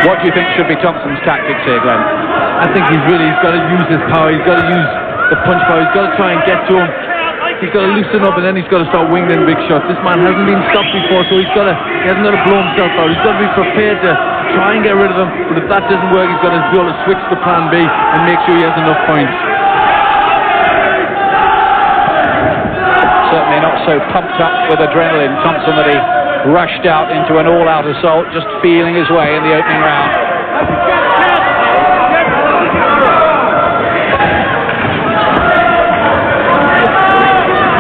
What do you think should be Thompson's tactics here, Glenn? I think he's got to use his power. He's got to use the punch power. He's got to try and get to him. He's got to loosen up, and then he's got to start winging in big shots. This man hasn't been stopped before, so he hasn't got to blow himself out. He's got to be prepared to try and get rid of him. But if that doesn't work, he's got to be able to switch to plan B and make sure he has enough points. Certainly not so pumped up with adrenaline, Thompson, that he rushed out into an all-out assault, just feeling his way in the opening round.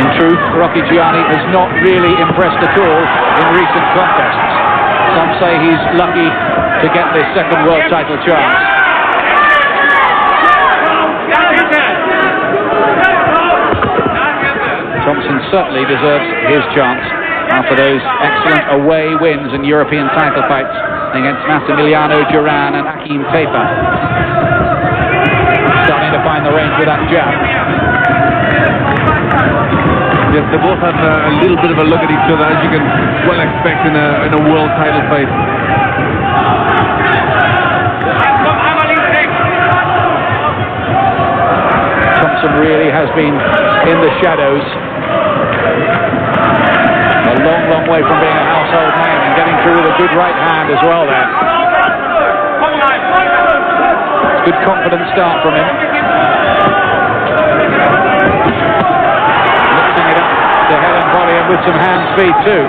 In truth, Rocchigiani has not really impressed at all in recent contests. Some say he's lucky to get this second world title chance. Thompson certainly deserves his chance after those excellent away wins in European title fights against Massimiliano Duran and Akim Peipa. Starting to find the range with that jab. Yes, they both have a little bit of a look at each other, as you can well expect in a world title fight. Thompson really has been in the shadows. A long way from being a household name, and getting through with a good right hand as well there. Good confident start from him. Mixing it up to head and body, and with some hand speed too.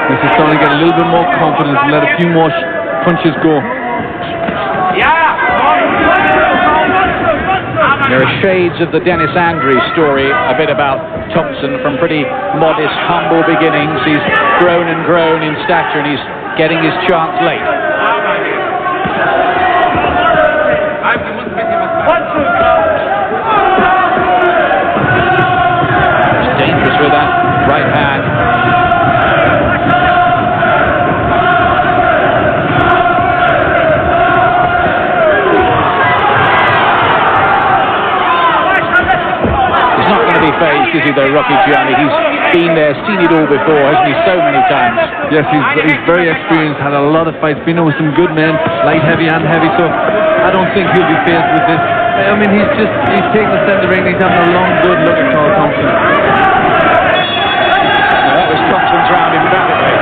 This is starting to get a little bit more confidence and let a few more punches go. There are shades of the Dennis Andrews story a bit about Thompson, from pretty modest, humble beginnings. He's grown and grown in stature, and he's getting his chance late. It's dangerous with that right hand. Phased, is he, though, Rocchigiani? He's been there, seen it all before, hasn't he, so many times? Yes, he's very experienced, had a lot of fights, been with some good men, light, heavy and heavy, so I don't think he'll be faced with this. I mean, he's taking the center ring, he's having a long, good look at Carl Thompson. Now, that was Thompson's round emphatically.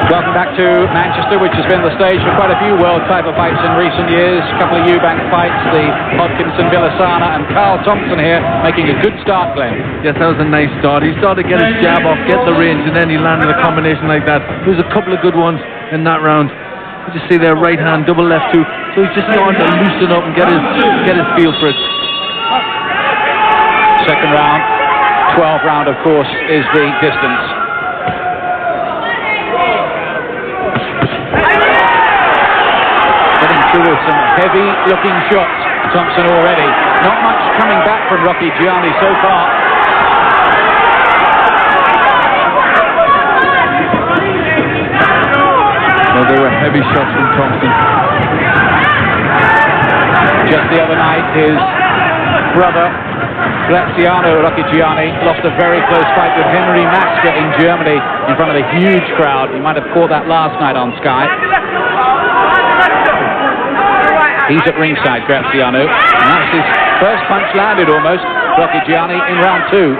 Welcome back to Manchester, which has been the stage for quite a few world title fights in recent years. A couple of Eubank fights, the Hodkinson-Villasana, and Carl Thompson here making a good start, Glenn. Yes, that was a nice start. He started to get his jab off, get the range, and then he landed a combination like that. There was a couple of good ones in that round. You just see their right hand, double left hook. So he's just starting to loosen up and get his feel for it. Second round, 12th round, of course, is the distance. With some heavy-looking shots, Thompson already. Not much coming back from Rocchigiani so far. Well, they were heavy shots from Thompson. Just the other night, his brother, Graziano Rocchigiani, lost a very close fight with Henry Masker in Germany in front of a huge crowd. You might have caught that last night on Sky. He's at ringside, Graziano, and that's his first punch landed almost. Rocchigiani in round 2.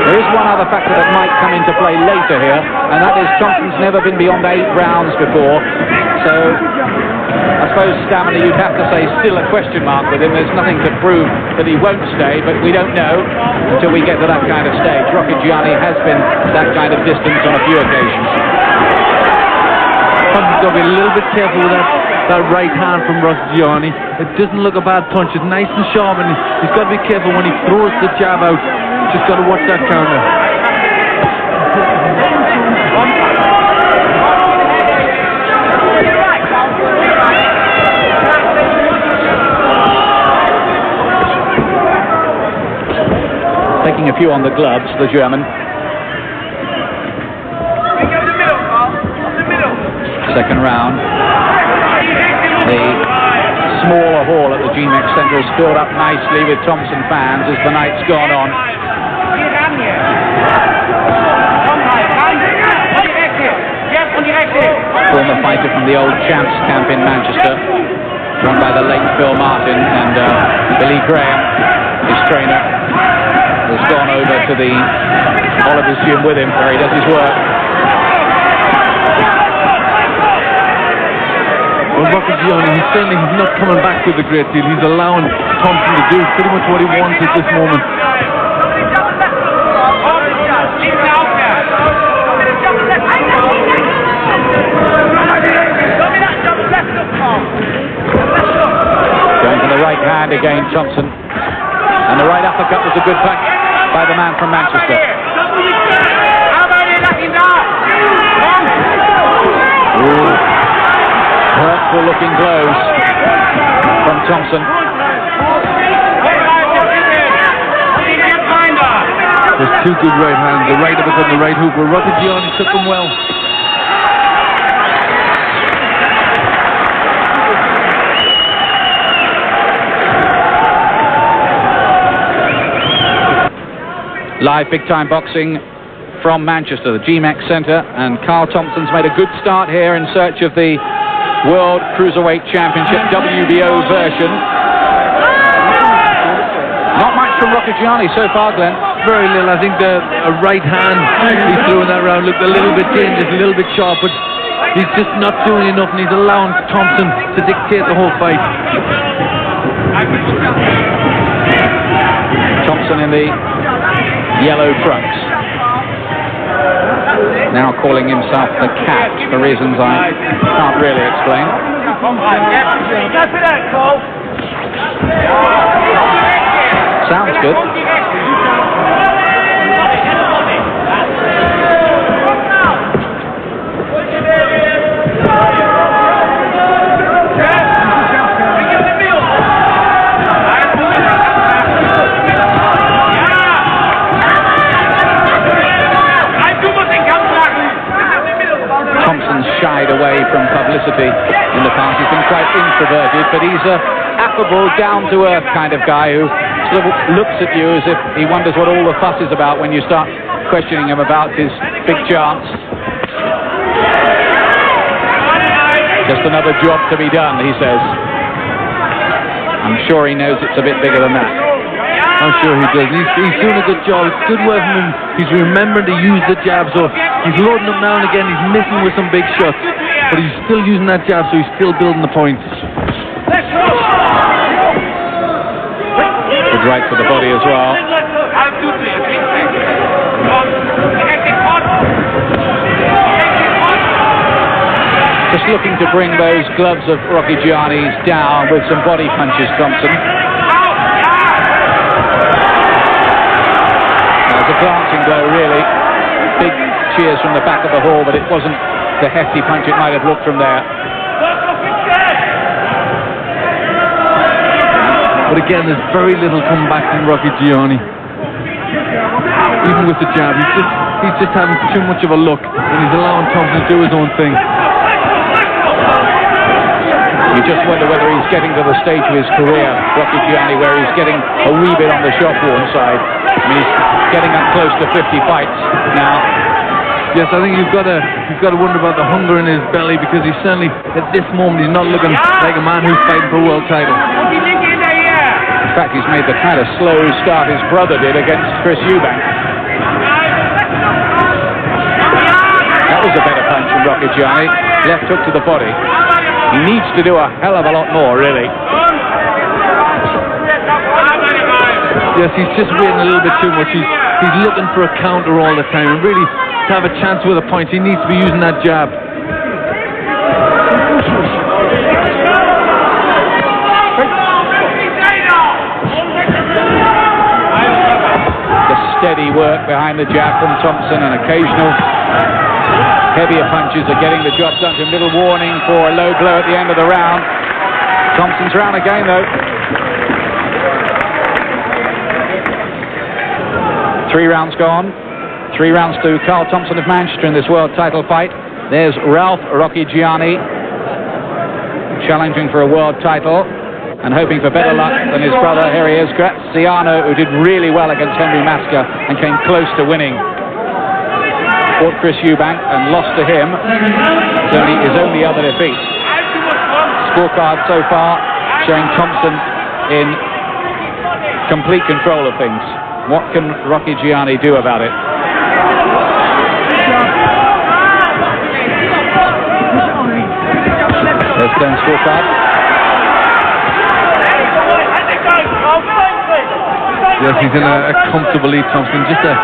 There is one other factor that might come into play later here, and that is Thompson's never been beyond 8 rounds before, so I suppose stamina, you'd have to say, still a question mark with him. There's nothing to prove that he won't stay, but we don't know until we get to that kind of stage. Rocchigiani has been that kind of distance on a few occasions. Thompson's got to be a little bit careful with that right hand from Rocchigiani. It doesn't look a bad punch. It's nice and sharp, and he's got to be careful when he throws the jab out. Just got to watch that counter. Taking a few on the gloves, the German. second round. The smaller hall at the GMEX Centre has filled up nicely with Thompson fans as the night's gone on. Former fighter from the old Champs camp in Manchester, run by the late Phil Martin, and Billy Graham, his trainer, has gone over to the Oliver's gym with him where he does his work. Well, Rocchigiani, he's not coming back with a great deal. He's allowing Thompson to do pretty much what he wants at this moment. Going to the right hand again, Thompson. And the right uppercut was a good punch by the man from Manchester. Ooh. Hurtful looking blows from Thompson. There's two good right hands, the right uppercut and the right hook, where Rocchigiani took them well. Live big-time boxing from Manchester, the GMEX Centre, and Carl Thompson's made a good start here in search of the World Cruiserweight Championship WBO version. Not much from Rocchigiani so far, Glenn. Very little. I think a right hand he threw in that round looked a little bit dangerous, a little bit sharp, but he's just not doing enough, and he's allowing Thompson to dictate the whole fight. Thompson in the yellow trunks, now calling himself the Cat for reasons I can't really explain. Sounds good. Shied away from publicity in the past. He's been quite introverted, but he's a affable, down-to-earth kind of guy who sort of looks at you as if he wonders what all the fuss is about when you start questioning him about his big chance. Just another job to be done, he says. I'm sure he knows it's a bit bigger than that. I'm sure he does. He's doing a good job. It's good work from him. He's remembering to use the jab, so he's loading them now and again. He's missing with some big shots, but he's still using that jab, so he's still building the points. Good right to the body as well. Just looking to bring those gloves of Rocchigiani's down with some body punches, Thompson. A glancing blow, really. Big cheers from the back of the hall, but it wasn't the hefty punch it might have looked from there. But again, there's very little comeback from Rocchigiani. Even with the jab, he's just having too much of a look, and he's allowing Thompson to do his own thing. You just wonder whether he's getting to the stage of his career, Rocchigiani, where he's getting a wee bit on the shop-worn side. I mean, he's getting up close to 50 fights now. Yes, I think you've got to wonder about the hunger in his belly, because he's certainly, at this moment, he's not looking like a man who's fighting for a world title. In fact, he's made the kind of slow start his brother did against Chris Eubank. That was a better punch from Rocchigiani. Left hook to the body. He needs to do a hell of a lot more, really. Yes, he's just waiting a little bit too much. He's looking for a counter all the time, and really, to have a chance with a point, he needs to be using that jab. The steady work behind the jab from Thompson, and occasional heavier punches are getting the job done. A little warning for a low blow at the end of the round. Thompson's round again, though. 3 rounds gone. 3 rounds to Carl Thompson of Manchester in this world title fight. There's Ralf Rocchigiani challenging for a world title and hoping for better luck than his brother. Here he is, Graziano, who did really well against Henry Masker and came close to winning. Fought Chris Eubank and lost to him. It's only his only other defeat. Scorecard so far showing Thompson in complete control of things. What can Rocchigiani do about it? There's Stone's scorecard. Yes, he's in a comfortable lead, Thompson. Just a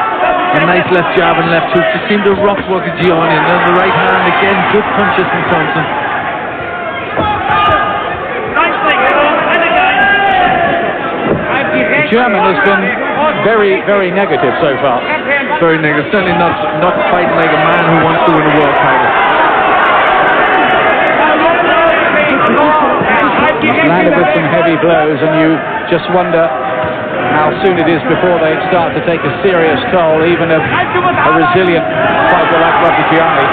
nice left jab and left hook. Just seemed to rock Rocchigiani, and then the right hand again. Good punches from Thompson. The German has been very, very negative so far. Very negative. Certainly not fighting like a man who wants to win a world title. He's landed with some heavy blows, and you just wonder how soon it is before they start to take a serious toll, even of a resilient fighter like Rocchigiani.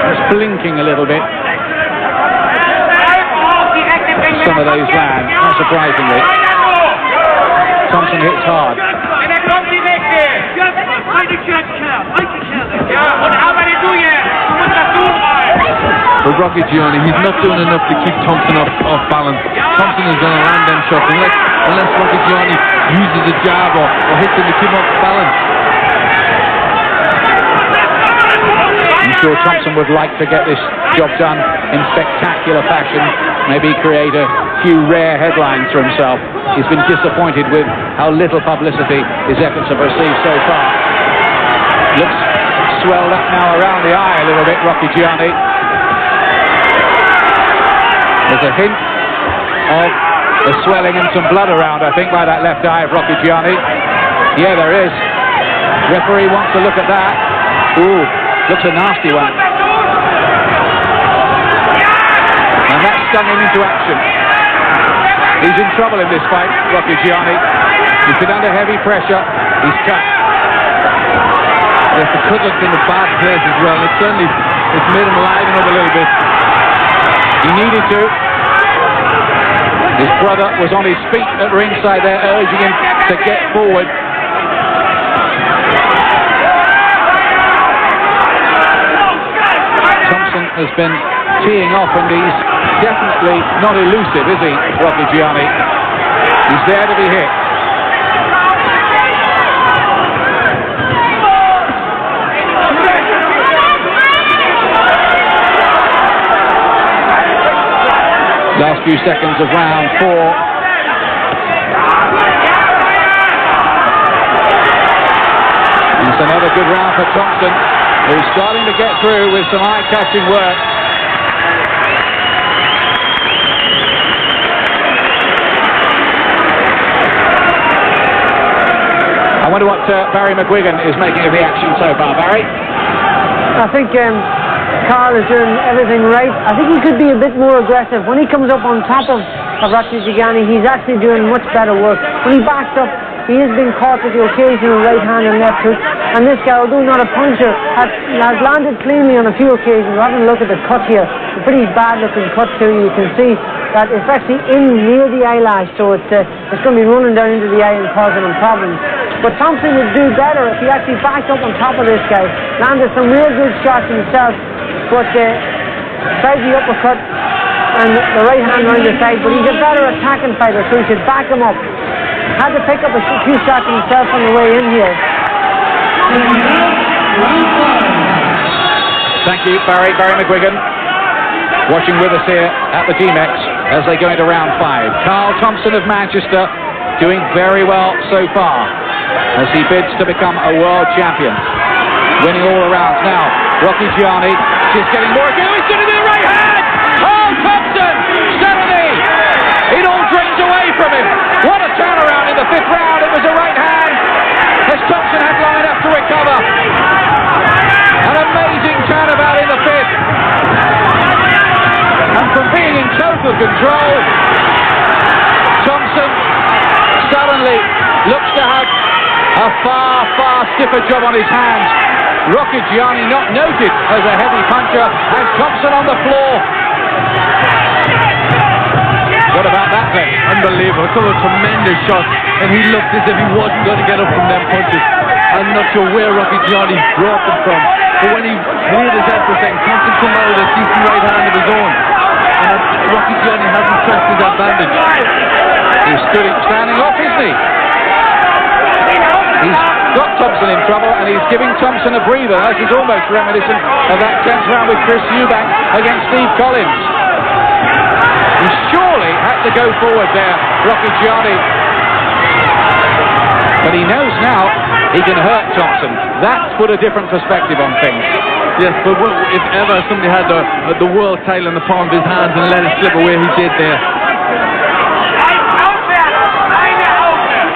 He's blinking a little bit. Some of those land, not surprisingly. Thompson hits hard. But Rocchigiani, he's not doing enough to keep Thompson off balance. Thompson is going to land them shots unless Rocchigiani uses a jab or hits him to keep him off balance. I'm sure Thompson would like to get this job done in spectacular fashion, maybe create a few rare headlines for himself. He's been disappointed with how little publicity his efforts have received so far. Looks swelled up now around the eye a little bit, Rocchigiani. There's a hint of the swelling and some blood around, I think, by that left eye of Rocchigiani. Yeah, there is. Referee wants to look at that. Ooh, looks a nasty one. And that's stung him into action. He's in trouble in this fight, Rocchigiani. He's been under heavy pressure. He's cut. Yes, the cut looks in a bad place as well. It's made him liven up a little bit. He needed to. His brother was on his feet at ringside there, urging him to get forward. Thompson has been teeing off, and he's definitely not elusive, is he, Rocchigiani? He's there to be hit. Last few seconds of round 4. It's another good round for Thompson, who's starting to get through with some eye-catching work. I wonder what Barry McGuigan is making of the action so far. Barry? I think Carl is doing everything right. I think he could be a bit more aggressive. When he comes up on top of Rocchigiani, he's actually doing much better work. When he backs up, he has been caught with the occasional right hand and left hook. And this guy, although not a puncher, has landed cleanly on a few occasions. We're having a look at the cut here. A pretty bad looking cut too. You can see that it's actually in near the eyelash, so it's going to be running down into the eye and causing him problems. But Thompson would do better if he actually backed up on top of this guy, landed some real good shots himself, but tried the uppercut and the right hand around the side. But he's a better attacking fighter, so he should back him up. Had to pick up a few shots himself on the way in here. Thank you, Barry McGuigan, watching with us here at the GMEX as they go into round 5. Carl Thompson of Manchester doing very well so far as he bids to become a world champion, winning all around. Now Rocchigiani just getting more. He's going to do the right hand. Oh, Thompson suddenly it all drains away from him. What a turnaround in the 5th round. It was a right hand as Thompson had long enough to recover. An amazing turnabout in the 5th. And from being in total control, Thompson suddenly looks to have a far, far stiffer job on his hands. Rocchigiani, not noted as a heavy puncher, and Thompson on the floor. What about that then? Unbelievable. Some tremendous shots, and he looked as if he wasn't going to get up from them punches. I'm not sure where Rocchigiani brought them from, but when he cleared his head for a second, Thompson came out with a decent right hand of his own, and Rocchigiani hasn't pressed his advantage. He's standing off, isn't he? He's got Thompson in trouble, and he's giving Thompson a breather. This is almost reminiscent of that 10th round with Chris Eubank against Steve Collins. He surely had to go forward there, Rocchigiani. But he knows now he can hurt Thompson. That's put a different perspective on things. Yes, but if ever somebody had the world title in the palm of his hands and let it slip away, he did there.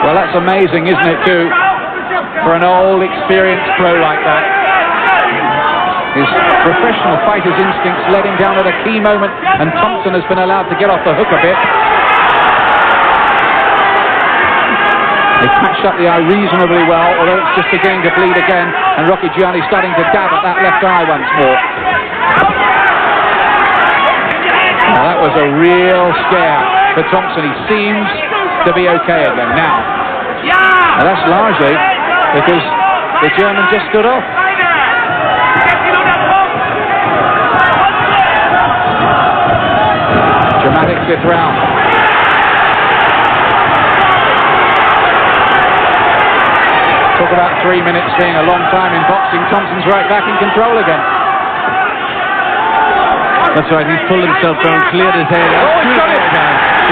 Well, that's amazing, isn't it, too, for an old, experienced pro like that. His professional fighter's instincts led him down at a key moment, and Thompson has been allowed to get off the hook a bit. They patched up the eye reasonably well, although it's just beginning to bleed again, and Rocchigiani starting to dab at that left eye once more. Now, that was a real scare for Thompson. He seems to be okay again now. And that's largely because the German just stood off. Dramatic 5th round. Talk about 3 minutes being a long time in boxing. Thompson's right back in control again. That's right, he's pulled himself down, cleared his head. Oh, he's got it!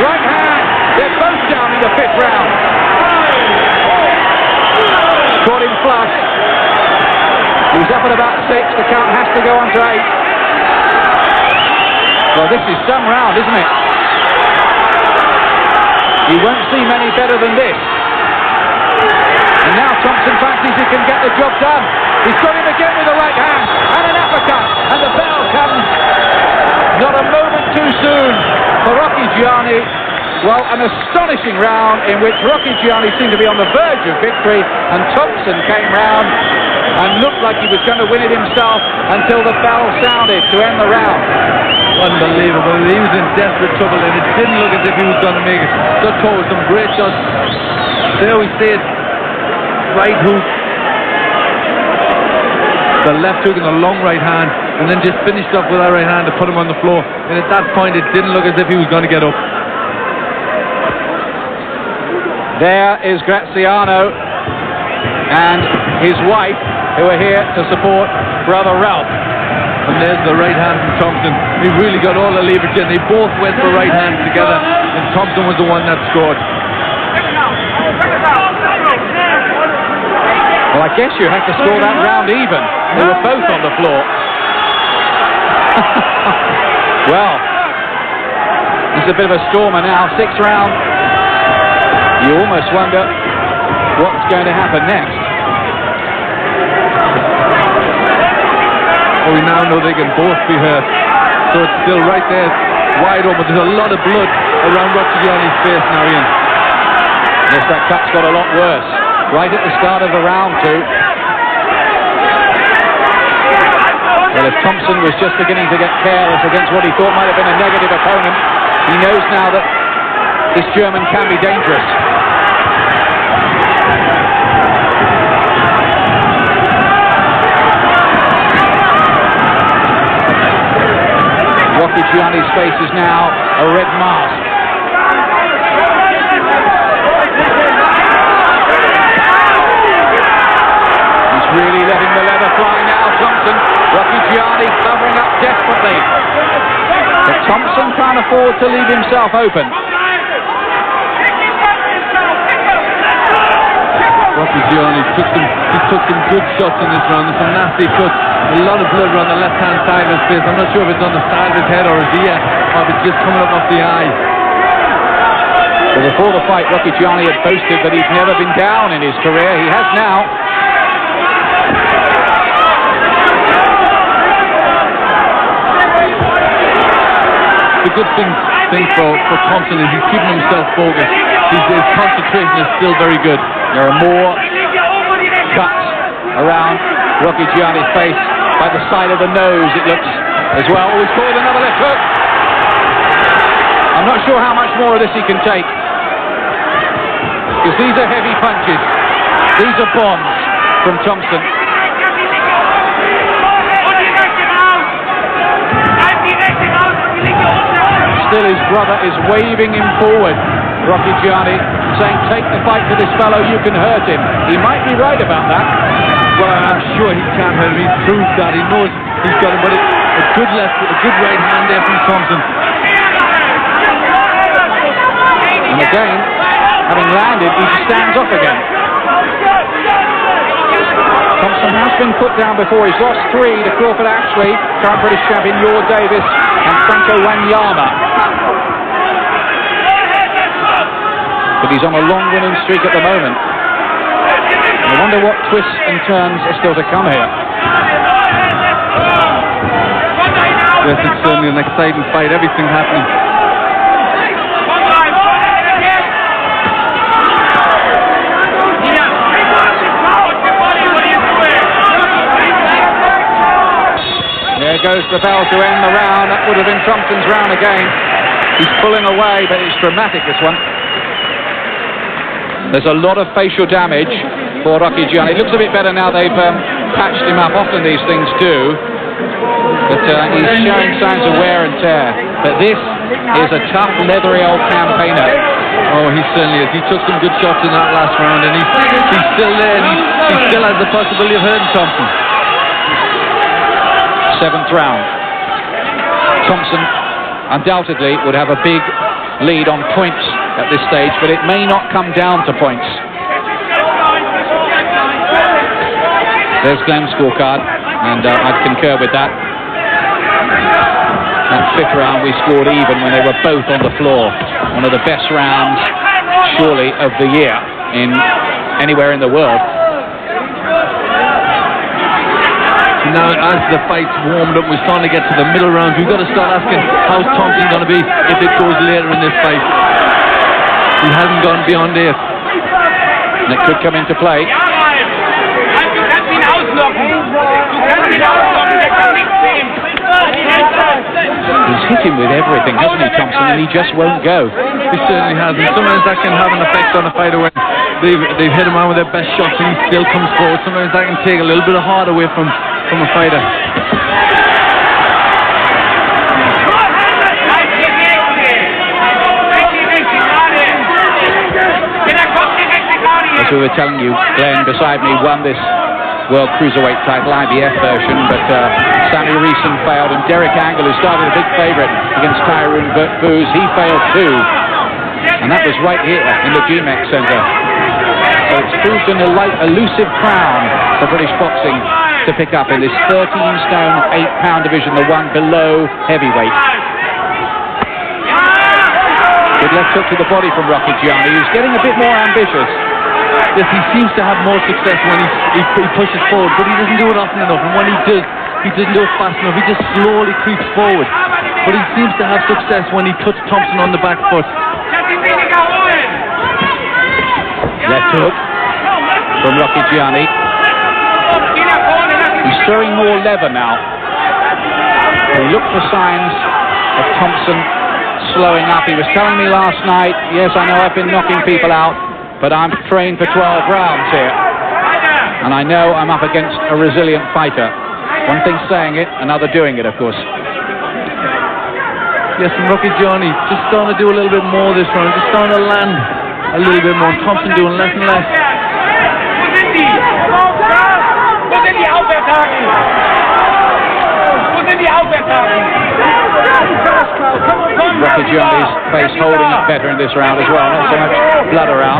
Right hand! They're both down in the 5th round. Caught him flush. He's up at about 6. The count has to go on to 8. Well, this is some round, isn't it? You won't see many better than this. And now Thompson fancies he can get the job done. He's got him again with the right hand and an uppercut, and the bell comes not a moment too soon for Rocchigiani. Well, an astonishing round in which Rocchigiani seemed to be on the verge of victory, and Thompson came round and looked like he was going to win it himself until the bell sounded to end the round. Unbelievable. He was in desperate trouble, and it didn't look as if he was going to make it. Dutch with some great shots. There we see it. Right hook, the left hook and the long right hand, and then just finished up with that right hand to put him on the floor. And at that point it didn't look as if he was going to get up. There is Graziano and his wife, who are here to support brother Ralf. And there's the right hand from Thompson. He really got all the leverage in. They both went for right hands together, and Thompson was the one that scored. Well, I guess you have to score that round even. They were both on the floor. Well, it's a bit of a stormer now. 6th round. You almost wonder what's going to happen next. Well, we now know they can both be hurt. So it's still right there, wide open. There's a lot of blood around Rocchigiani's face now, Ian. Yes, that cut's got a lot worse. Right at the start of the round, too. Well, if Thompson was just beginning to get careless against what he thought might have been a negative opponent, he knows now that this German can be dangerous. Rocchigiani's face is now a red mask. Really letting the leather fly now, Thompson. Rocchigiani covering up desperately. But Thompson can't afford to leave himself open. Rocchigiani took some good shots in this round. There's some nasty cuts. A lot of blood around the left-hand side of his face. I'm not sure if it's on the side of his head or his ear, or if it's just coming up off the eye. Well, before the fight, Rocchigiani had boasted that he'd never been down in his career. He has now. The good thing for Thompson is he's keeping himself focused. His concentration is still very good. There are more cuts around Rocchigiani's face by the side of the nose, it looks as well. Oh, he's called another left hook. I'm not sure how much more of this he can take, because these are heavy punches. These are bombs from Thompson. Still his brother is waving him forward, Rocchigiani, saying, take the fight to this fellow, you can hurt him. He might be right about that. Well, I'm sure he can't hurt him. He's proved that. He knows he's got him, but a good left, a good right hand there from Thompson. And again, having landed, he stands up again. Thompson has been put down before. He's lost 3 to Crawford Ashley, current British champion Yor Davis, and Franco Wanyama. But he's on a long winning streak at the moment. I wonder what twists and turns are still to come here. Yes, it's certainly an exciting fight. Everything happening. There goes the bell to end the round. That would have been Thompson's round again. He's pulling away, but it's dramatic, this one. There's a lot of facial damage for Rocchigiani. It looks a bit better now they've patched him up. Often these things do. But he's showing signs of wear and tear. But this is a tough, leathery old campaigner. Oh, he certainly is. He took some good shots in that last round, and he's still there. And he still has the possibility of hurting Thompson. 7th round. Thompson undoubtedly would have a big lead on points at this stage, but it may not come down to points. There's Glenn's scorecard, and I'd concur with that. That 5th round we scored even when they were both on the floor. One of the best rounds, surely, of the year in anywhere in the world. Now, as the fight's warmed up, we're starting to get to the middle rounds. We've got to start asking, how's Thompson going to be if it goes later in this fight? He hasn't gone beyond 8. And it could come into play. He's hit him with everything, hasn't he, Thompson? And he just won't go. He certainly has. And sometimes that can have an effect on a fighter when they've hit him out with their best shots and he still comes forward. Sometimes that can take a little bit of heart away from a fighter. As we were telling you, Glenn beside me won this World Cruiserweight title, IBF version, but Sammy Reeson failed, and Derek Angle, who started a big favourite against Tyrone Booz, he failed too. And that was right here in the GMEX Centre. So it's proved an elusive crown for British boxing to pick up in this 13-stone, 8-pound division, the one below heavyweight. Good left hook to the body from Rocchigiani, who's getting a bit more ambitious. Yes, he seems to have more success when he pushes forward, but he doesn't do it often enough. And when he does, he doesn't do it fast enough. He just slowly creeps forward. But he seems to have success when he cuts Thompson on the back foot. Left hook from Rocchigiani. He's throwing more lever now. He looked for signs of Thompson slowing up. He was telling me last night, yes, I know I've been knocking people out, but I'm trained for 12 rounds here. And I know I'm up against a resilient fighter. One thing's saying it, another doing it, of course. Yes, and Rocchigiani just starting to do a little bit more this round, just starting to land a little bit more. Thompson doing less and less. Rocchigiani's face holding up better in this round as well. Not so much blood around.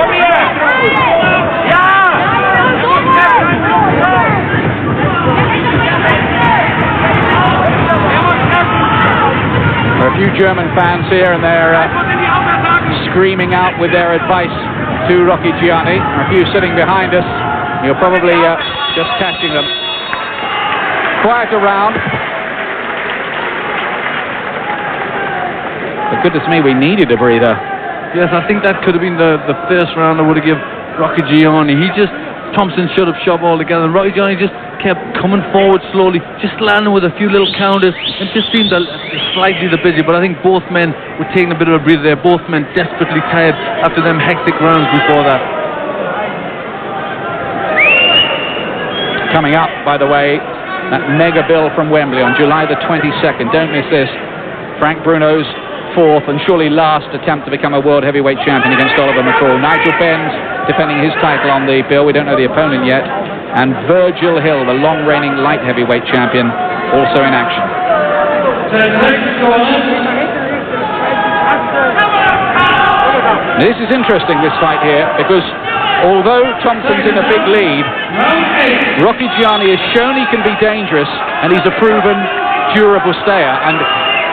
There are a few German fans here, and they're screaming out with their advice to Rocchigiani. A few sitting behind us. You're probably just catching them. Quieter round. But goodness me, we needed a breather. Yes, I think that could have been the first round that would have given Rocchigiani. Thompson should have shoved all together, and Rocchigiani just kept coming forward slowly, just landing with a few little counters, and just seemed slightly the busy. But I think both men were taking a bit of a breather there. Both men desperately tired after them hectic rounds before that. Coming up, by the way, that mega bill from Wembley on July the 22nd. Don't miss this. Frank Bruno's fourth and surely last attempt to become a world heavyweight champion against Oliver McCall. Nigel Benn's defending his title on the bill. We don't know the opponent yet. And Virgil Hill, the long-reigning light heavyweight champion, also in action. This is interesting, this fight here, because although Thompson's in a big lead, Rocchigiani has shown he can be dangerous, and he's a proven, durable stayer. And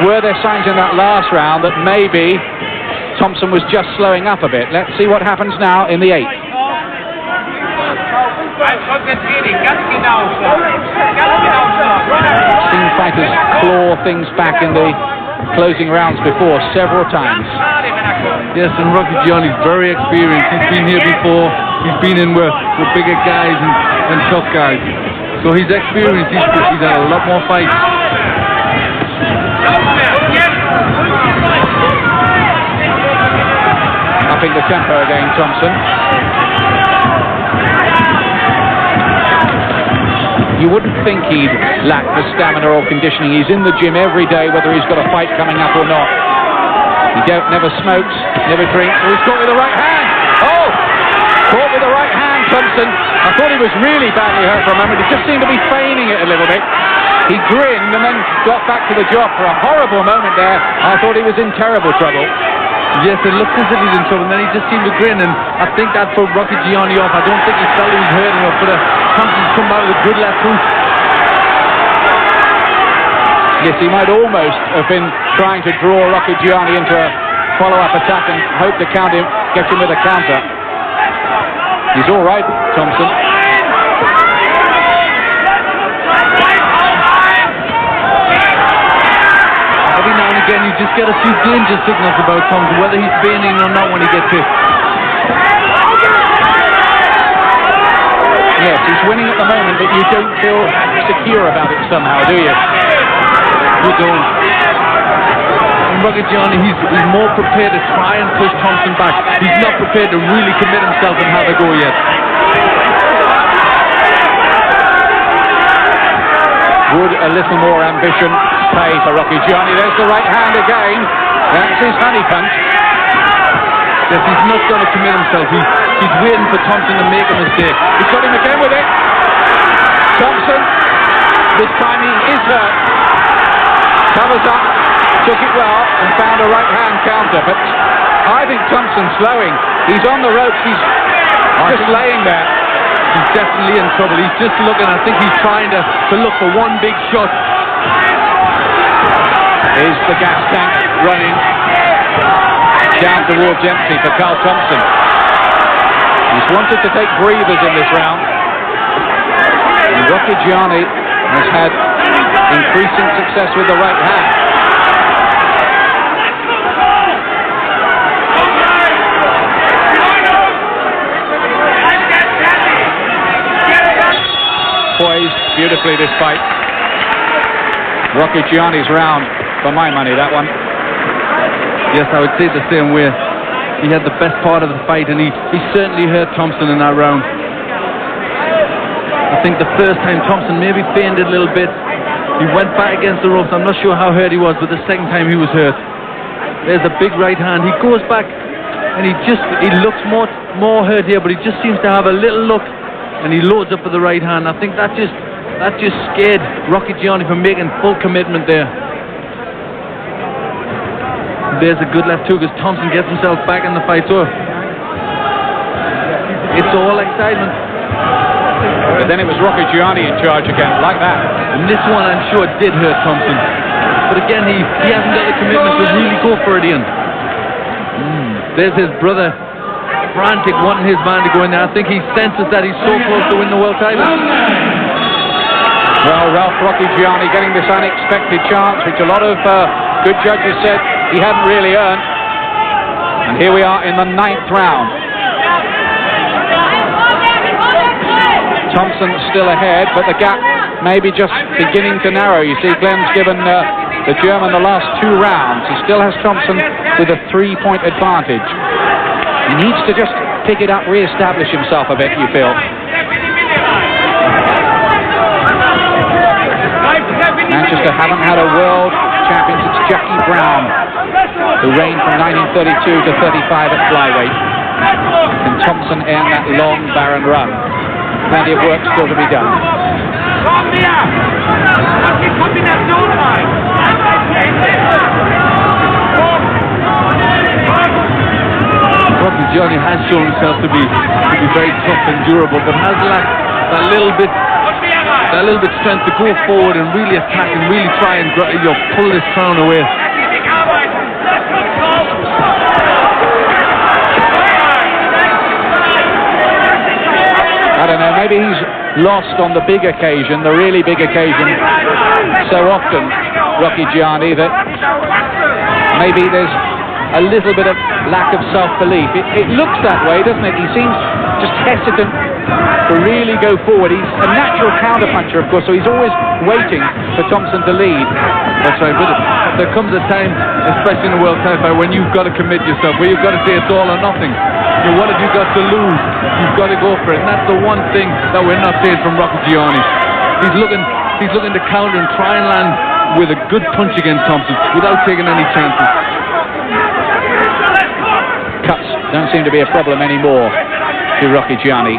were there signs in that last round that maybe Thompson was just slowing up a bit? Let's see what happens now in the 8th. Seen fighters claw things back in the closing rounds before several times. Yes, and Rocchigiani's very experienced. He's been here before. He's been in with bigger guys and tough guys. So he's experienced. He's had a lot more fights. Upping the tempo again, Thompson. You wouldn't think he'd lack the stamina or conditioning. He's in the gym every day, whether he's got a fight coming up or not. He never smokes, never drinks. Oh, he's caught with the right hand. Oh! Caught with the right hand, Thompson. I thought he was really badly hurt for a moment. He just seemed to be feigning it a little bit. He grinned and then got back to the job for a horrible moment there. I thought he was in terrible trouble. Yes, it looked as if he's in trouble, and then he just seemed to grin, and I think that put Rocchigiani off. I don't think he felt he was hurt enough, but Thompson's come out with a good left hook. Yes, he might almost have been trying to draw Rocchigiani into a follow-up attack and hope to get him with a counter. He's all right, Thompson. Every now and again, you just get a few danger signals about Thompson, whether he's feigning or not when he gets hit. Yes, he's winning at the moment, but you don't feel secure about it somehow, do you? You don't. And Rocchigiani, he's more prepared to try and push Thompson back. He's not prepared to really commit himself and have a go yet. Would a little more ambition pay for Rocchigiani? There's the right hand again. That's his honey punch. Yes, he's not going to commit himself. He's waiting for Thompson to make a mistake. He's got him again with it. Thompson, this time he is hurt. Covers up, took it well, and found a right hand counter. But I think Thompson's slowing. He's on the ropes. He's just laying there. He's definitely in trouble. He's just looking. I think he's trying to look for one big shot. Is the gas tank running down towards empty for Carl Thompson? He's wanted to take breathers in this round. And Rocchigiani has had increasing success with the right hand. Poised beautifully this fight. Rocchigiani's round, for my money, that one. Yes, I would say the same way. He had the best part of the fight, and he certainly hurt Thompson in that round. I think the first time Thompson maybe feigned it a little bit. He went back against the ropes. I'm not sure how hurt he was, but the second time he was hurt. There's a big right hand. He goes back, and he looks more hurt here, but he just seems to have a little look. And he loads up for the right hand. I think that just scared Rocchigiani from making full commitment there. There's a good left hook as Thompson gets himself back in the fight. So it's all excitement. But then it was Rocchigiani in charge again, like that. And this one, I'm sure, did hurt Thompson. But again, he hasn't got the commitment to really go for it, Ian. There's his brother, frantic, wanting his man to go in there. I think he senses that he's so close to win the world title. Well, Ralf Rocchigiani getting this unexpected chance, which a lot of good judges said he hadn't really earned. And here we are in the 9th round. Thompson still ahead, but the gap may be just beginning to narrow. You see, Glenn's given the German the last 2 rounds. He still has Thompson with a 3-point advantage. He needs to just pick it up, re-establish himself a bit, you feel. Manchester haven't had a world champion since Jackie Brown, who reigned from 1932 to 35 at flyweight. Can Thompson end that long, barren run? Plenty of work still to be done. Rocchigiani has shown himself to be very tough and durable, but has lacked that little bit strength to go forward and really attack and really try and pull this crown away. I don't know, maybe he's lost on the big occasion, the really big occasion, so often, Rocchigiani, that maybe there's a little bit of lack of self-belief. It looks that way, doesn't it? He seems just hesitant to really go forward. He's a natural counterpuncher, of course, so he's always waiting for Thompson to lead. That's right, but there comes a time, especially in a world title fight, when you've got to commit yourself, where you've got to say it's all or nothing. What have you got to lose? You've got to go for it, and that's the one thing that we're not seeing from Rocchigiani. He's looking to counter and try and land with a good punch against Thompson without taking any chances. Cuts don't seem to be a problem anymore to Rocchigiani.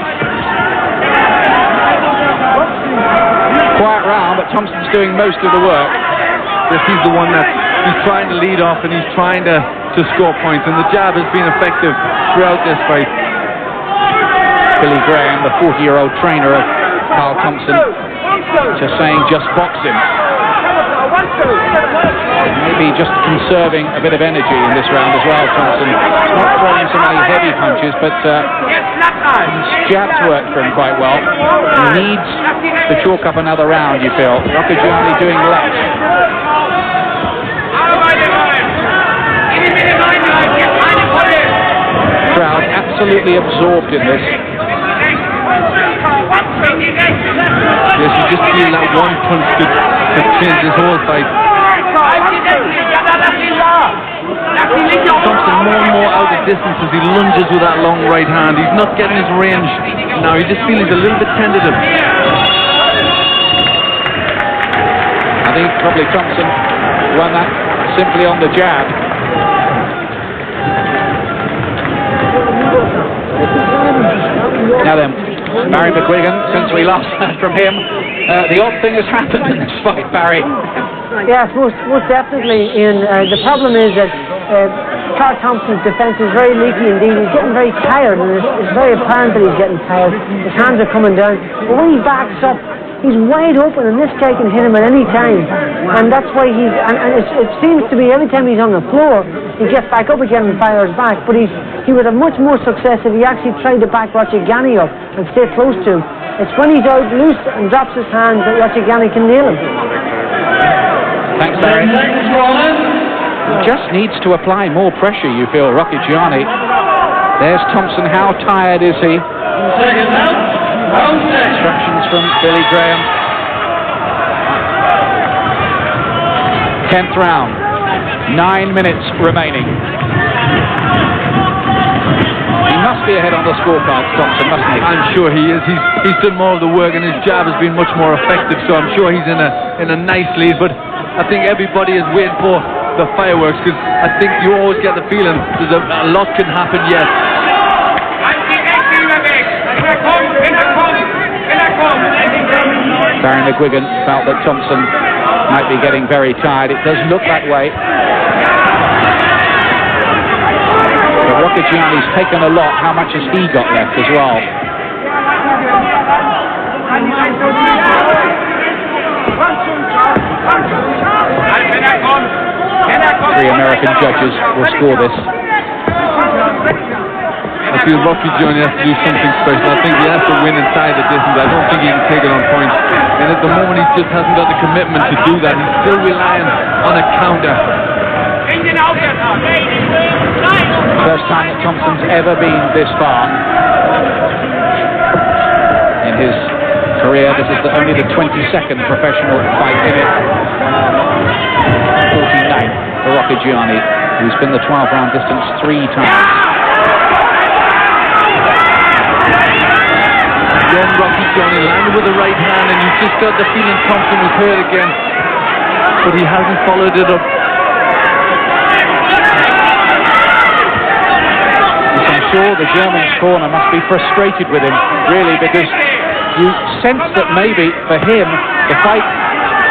Quiet round, but Thompson's doing most of the work. This is the one that he's trying to lead off, and he's trying to score points, and the jab has been effective throughout this fight. Billy Graham, the 40-year-old trainer of Carl Thompson, just saying, just box him. Maybe just conserving a bit of energy in this round as well, Thompson. Not throwing so many heavy punches, but his jabs work for him quite well. He needs to chalk up another round, you feel. Rocchigiani doing less. Crowd absolutely absorbed in this. Yes, you just feel that one punch could change this whole fight. Thompson more and more out of distance as he lunges with that long right hand. He's not getting his range now. You just feel he's a little bit tentative. I think probably Thompson won that simply on the jab. Now then, Barry McGuigan, since we last heard from him, the odd thing has happened in this fight, Barry. Yes, most definitely. The problem is that Carl Thompson's defence is very leaky indeed. He's getting very tired, and it's very apparent that he's getting tired. His hands are coming down. But when he backs up, he's wide open, and this guy can hit him at any time. And that's why it seems to be every time he's on the floor, he gets back up again and fires back. But he would have much more success if he actually tried to back Rocchigiani up and stay close to him. It's when he's out loose and drops his hands that Rocchigiani can nail him. Thanks, Barry. He just needs to apply more pressure, you feel, Rocchigiani. There's Thompson. How tired is he? Instructions from Billy Graham. 10th round. 9 minutes remaining. He must be ahead on the scorecard, Thompson, mustn't he? I'm sure he is. He's done more of the work, and his jab has been much more effective, so I'm sure he's in a nice lead. But I think everybody is waiting for the fireworks, because I think you always get the feeling there's a lot can happen yet. Barry McGuigan felt that Thompson might be getting very tired. It does look that way. But Rocchigiani's taken a lot. How much has he got left as well? Three American judges will score this. I feel Rocchigiani has to do something special. I think he has to win inside the distance. I don't think he can take it on points. And at the moment, he just hasn't got the commitment to do that. He's still relying on a counter. First time that Thompson's ever been this far in his career. This is only the 22nd professional fight in it. 49th for Rocchigiani, who's been the 12-round distance 3 times. Again, Rocchigiani landed with the right hand, and you just got the feeling Thompson was hurt again, but he hasn't followed it up. I'm sure the German's corner must be frustrated with him, really, because you sense that maybe for him the fight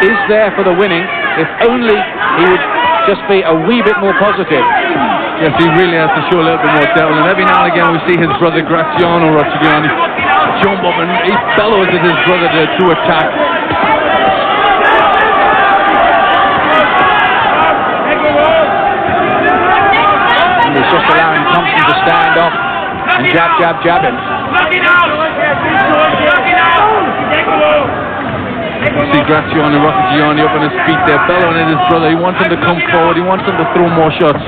is there for the winning, if only he would just be a wee bit more positive. Yes, he really has to show a little bit more devil, and every now and again we see his brother Graziano Rocchigiani jump up and he bellows at his brother to attack. And he's just allowing Thompson to stand off and jab him. You see Graziano Rocchigiani up on his feet there, bellowing at his brother. He wants him to come forward, he wants him to throw more shots.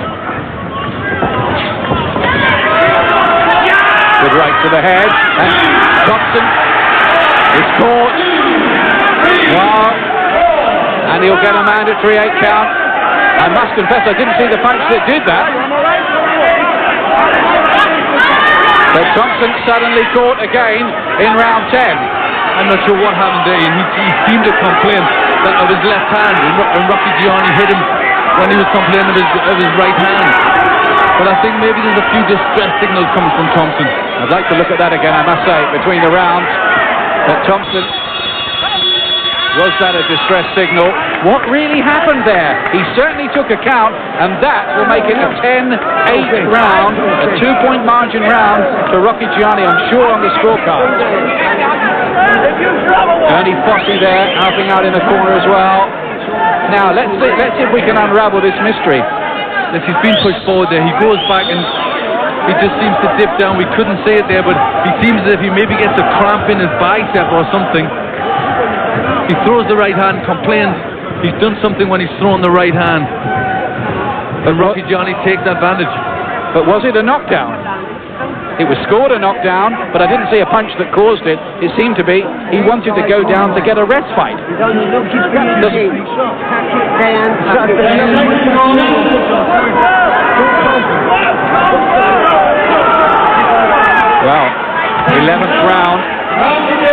Good right to the head, and Thompson is caught. Wow. And he'll get a mandatory 8 count. I must confess I didn't see the punch that did that. But Thompson suddenly caught again in round 10. I'm not sure what happened there, and he seemed to complain of his left hand, and Rocchigiani hit him when he was complaining of his right hand. But I think maybe there's a few distress signals coming from Thompson. I'd like to look at that again, I must say, between the rounds. But Thompson, was that a distress signal? What really happened there? He certainly took a count, and that will make it a 10-8 round, a 2-point margin round for Rocchigiani, I'm sure, on the scorecard. Ernie Fossey there, helping out in the corner as well. Now, let's see if we can unravel this mystery. Yes, he's been pushed forward there. He goes back and he just seems to dip down. We couldn't see it there, but he seems as if he maybe gets a cramp in his bicep or something. He throws the right hand, complains. He's done something when he's thrown the right hand. But Rocchigiani takes advantage. But was it a knockdown? It was scored a knockdown, but I didn't see a punch that caused it. It seemed to be he wanted to go down to get a rest fight. Well, 11th round,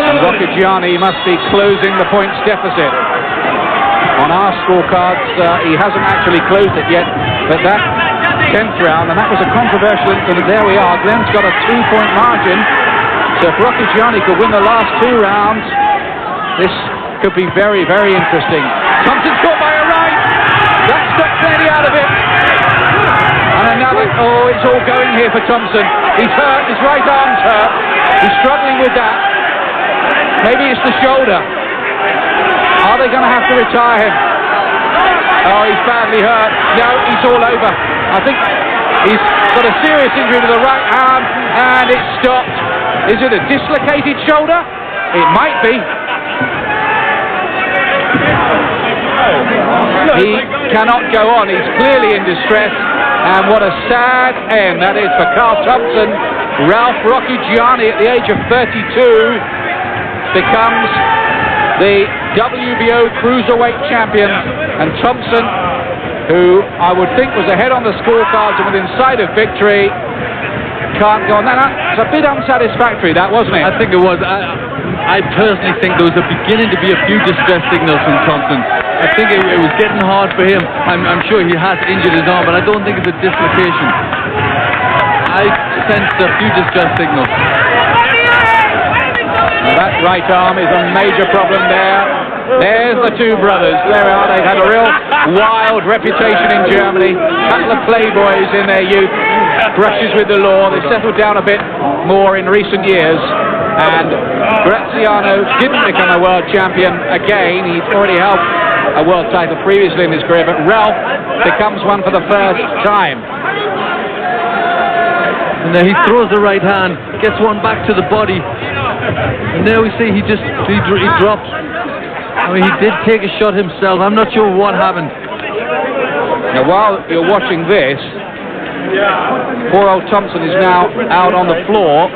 and Rocchigiani must be closing the points deficit. On our scorecards, he hasn't actually closed it yet, but that 10th round, and that was a controversial incident. There we are. Glenn's got a 3-point margin. So if Rocchigiani could win the last 2 rounds, this could be very, very interesting. Thompson's caught by a right. That's got plenty out of it. And another. Oh, it's all going here for Thompson. He's hurt. His right arm's hurt. He's struggling with that. Maybe it's the shoulder. Are they going to have to retire him? Oh, he's badly hurt. No, he's all over. I think he's got a serious injury to the right arm, and it's stopped. Is it a dislocated shoulder? It might be. He cannot go on. He's clearly in distress, and what a sad end that is for Carl Thompson. Ralf Rocchigiani, at the age of 32, becomes the WBO Cruiserweight champion, and Thompson, who I would think was ahead on the scorecards and within sight of victory, can't go on. It's a bit unsatisfactory, that, wasn't it? I think it was. I personally think there was beginning to be a few distress signals from Thompson. I think it was getting hard for him. I'm sure he has injured his arm, but I don't think it's a dislocation. I sensed a few distress signals. Now that right arm is a major problem there. There's the 2 brothers. There we are. They've had a real wild reputation in Germany. Couple of playboys in their youth. Brushes with the law. They've settled down a bit more in recent years. And Graziano didn't become a world champion again. He's already held a world title previously in his career, but Ralf becomes one for the first time. And then he throws the right hand, gets one back to the body, and there we see he drops. I mean, he did take a shot himself. I'm not sure what happened. Now, while you're watching this, poor old Thompson is now out on the floor.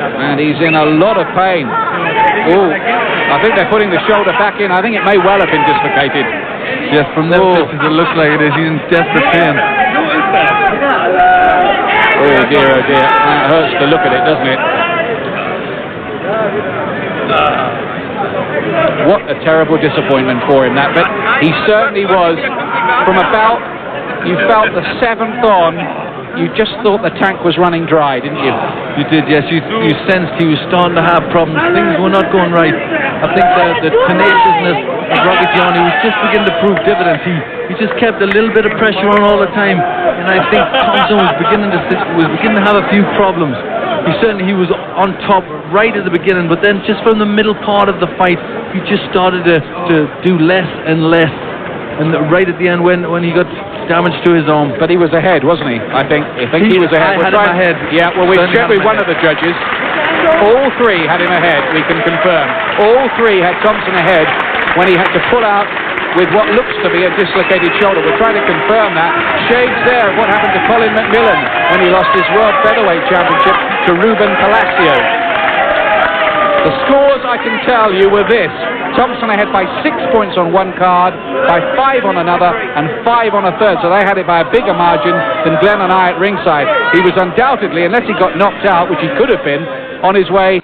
And he's in a lot of pain. Oh, I think they're putting the shoulder back in. I think it may well have been dislocated. Yes, from them distance it looks like it is. He's in desperate pain. Oh dear, oh dear. That hurts to look at it, doesn't it? What a terrible disappointment for him, that. But he certainly was. From about, you felt the 7th on, you just thought the tank was running dry, didn't you? You did, yes. You sensed he was starting to have problems. Things were not going right. I think the tenaciousness of Rocchigiani was just beginning to prove dividends. He just kept a little bit of pressure on all the time, and I think Thompson was beginning to have a few problems. He was on top right at the beginning, but then just from the middle part of the fight, he just started to do less and less. And right at the end, when he got damage to his arm. But he was ahead, wasn't he? I think he was ahead. I had him ahead. Yeah, well, we checked with one of the judges. All three had him ahead, we can confirm. All three had Thompson ahead when he had to pull out with what looks to be a dislocated shoulder. We're trying to confirm that. Shades there of what happened to Colin McMillan when he lost his World Featherweight Championship to Ruben Palacio. The scores, I can tell you, were this. Thompson ahead by 6 points on one card, by 5 on another, and 5 on a third. So they had it by a bigger margin than Glenn and I at ringside. He was undoubtedly, unless he got knocked out, which he could have been, on his way